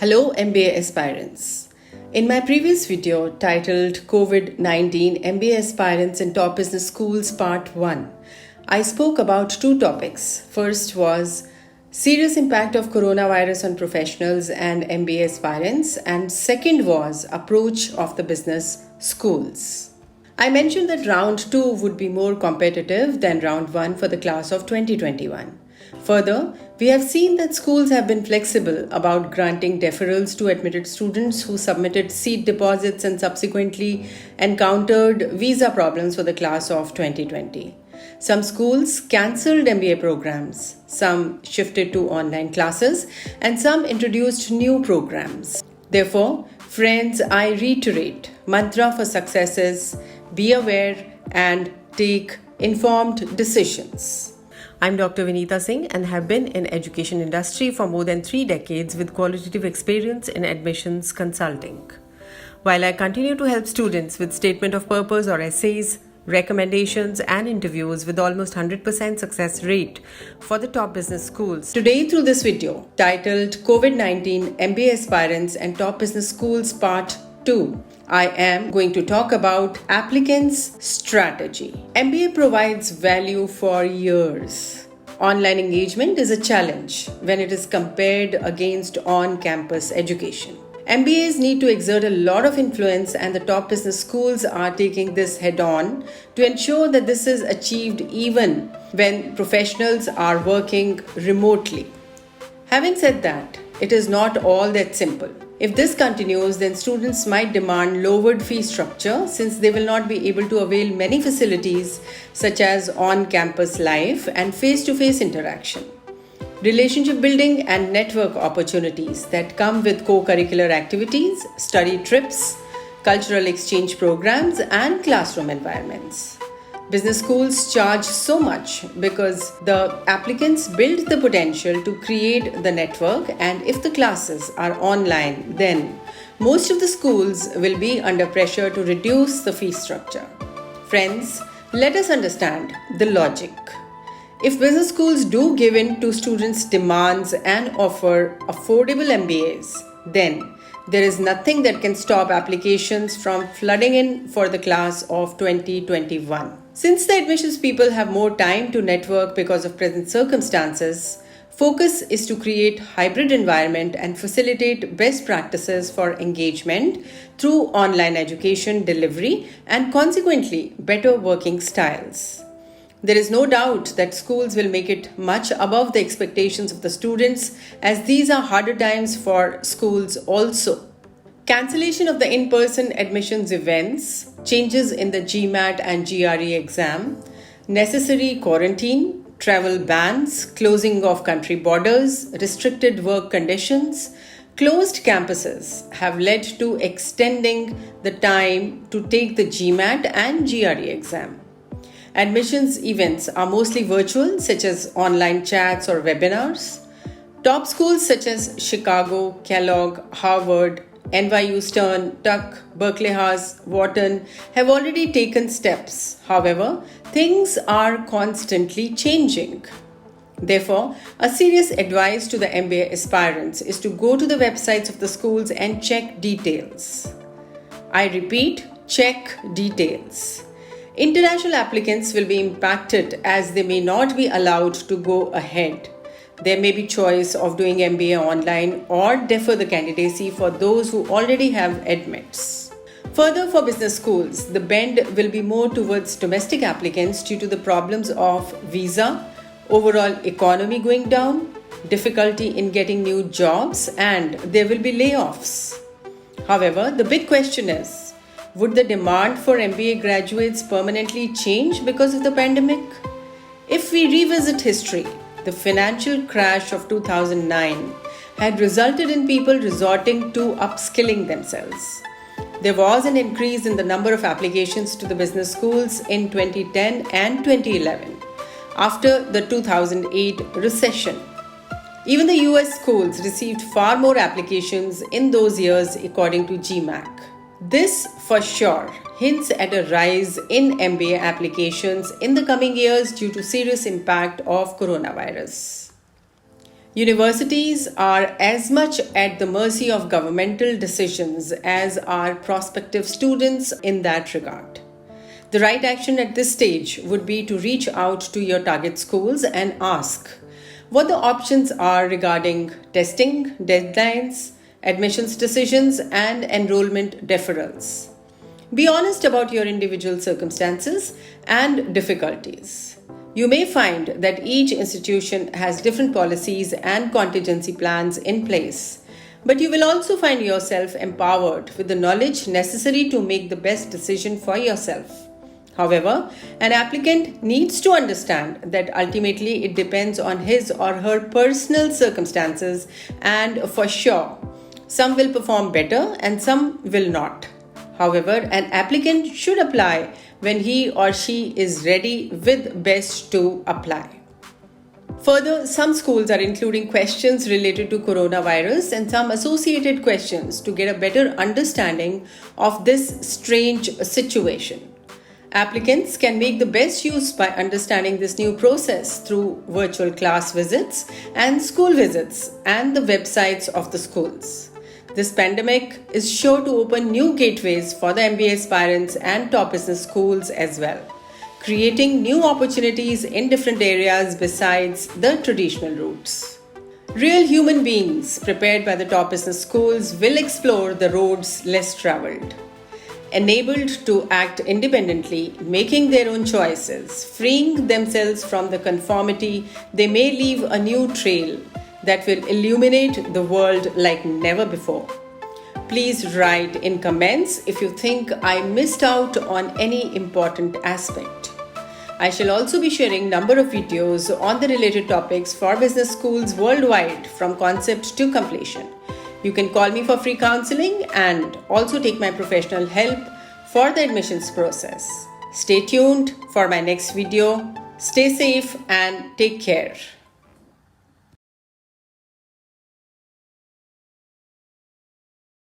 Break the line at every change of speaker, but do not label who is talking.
Hello MBA Aspirants. In my previous video titled COVID-19 MBA Aspirants in Top Business Schools Part 1, I spoke about two topics. First was serious impact of coronavirus on professionals and MBA aspirants, and second was approach of the business schools. I mentioned that round 2 would be more competitive than round 1 for the class of 2021. Further, we have seen that schools have been flexible about granting deferrals to admitted students who submitted seat deposits and subsequently encountered visa problems for the class of 2020. Some schools cancelled MBA programs, some shifted to online classes, and some introduced new programs. Therefore, friends, I reiterate, mantra for success is be aware and take informed decisions. I'm Dr Vinita Singh and have been in education industry for more than 3 decades with qualitative experience in admissions consulting. While I continue to help students with statement of purpose or essays, recommendations and interviews with almost 100% success rate for the top business schools. Today through this video titled COVID-19 MBA Aspirants and Top Business Schools Part 2, I am going to talk about applicants' strategy. MBA provides value for years. Online engagement is a challenge when it is compared against on-campus education. MBAs need to exert a lot of influence, and the top business schools are taking this head-on to ensure that this is achieved even when professionals are working remotely. Having said that, it is not all that simple. If this continues, then students might demand lowered fee structure since they will not be able to avail many facilities such as on-campus life and face-to-face interaction. Relationship building and network opportunities that come with co-curricular activities, study trips, cultural exchange programs, and classroom environments. Business schools charge so much because the applicants build the potential to create the network, and if the classes are online, then most of the schools will be under pressure to reduce the fee structure. Friends, let us understand the logic. If business schools do give in to students' demands and offer affordable MBAs, then there is nothing that can stop applications from flooding in for the class of 2021. Since the admissions people have more time to network because of present circumstances, focus is to create hybrid environment and facilitate best practices for engagement through online education delivery and consequently better working styles. There is no doubt that schools will make it much above the expectations of the students, as these are harder times for schools also. Cancellation of the in-person admissions events, changes in the GMAT and GRE exam, necessary quarantine, travel bans, closing of country borders, restricted work conditions, closed campuses have led to extending the time to take the GMAT and GRE exam. Admissions events are mostly virtual, such as online chats or webinars. Top schools such as Chicago, Kellogg, Harvard, NYU Stern, Tuck, Berkeley Haas, Wharton have already taken steps. However, things are constantly changing. Therefore, a serious advice to the MBA aspirants is to go to the websites of the schools and check details. I repeat, check details. International applicants will be impacted as they may not be allowed to go ahead. There may be choice of doing MBA online or defer the candidacy for those who already have admits. Further, for business schools, the bend will be more towards domestic applicants due to the problems of visa, overall economy going down, difficulty in getting new jobs, and there will be layoffs. However, the big question is, would the demand for MBA graduates permanently change because of the pandemic? If we revisit history, the financial crash of 2009 had resulted in people resorting to upskilling themselves. There was an increase in the number of applications to the business schools in 2010 and 2011 after the 2008 recession. Even the US schools received far more applications in those years according to GMAT. This for sure hints at a rise in MBA applications in the coming years due to serious impact of coronavirus. Universities are as much at the mercy of governmental decisions as are prospective students in that regard. The right action at this stage would be to reach out to your target schools and ask what the options are regarding testing, deadlines, admissions decisions, and enrollment deferrals. Be honest about your individual circumstances and difficulties. You may find that each institution has different policies and contingency plans in place, but you will also find yourself empowered with the knowledge necessary to make the best decision for yourself. However, an applicant needs to understand that ultimately it depends on his or her personal circumstances, and for sure, some will perform better and some will not. However, an applicant should apply when he or she is ready with best to apply. Further, some schools are including questions related to coronavirus and some associated questions to get a better understanding of this strange situation. Applicants can make the best use by understanding this new process through virtual class visits and school visits and the websites of the schools. This pandemic is sure to open new gateways for the MBA aspirants and top business schools as well, creating new opportunities in different areas besides the traditional routes. Real human beings prepared by the top business schools will explore the roads less traveled. Enabled to act independently, making their own choices, freeing themselves from the conformity, they may leave a new trail that will illuminate the world like never before. Please write in comments if you think I missed out on any important aspect. I shall also be sharing number of videos on the related topics for business schools worldwide from concept to completion. You can call me for free counseling and also take my professional help for the admissions process. Stay tuned for my next video. Stay safe and take care.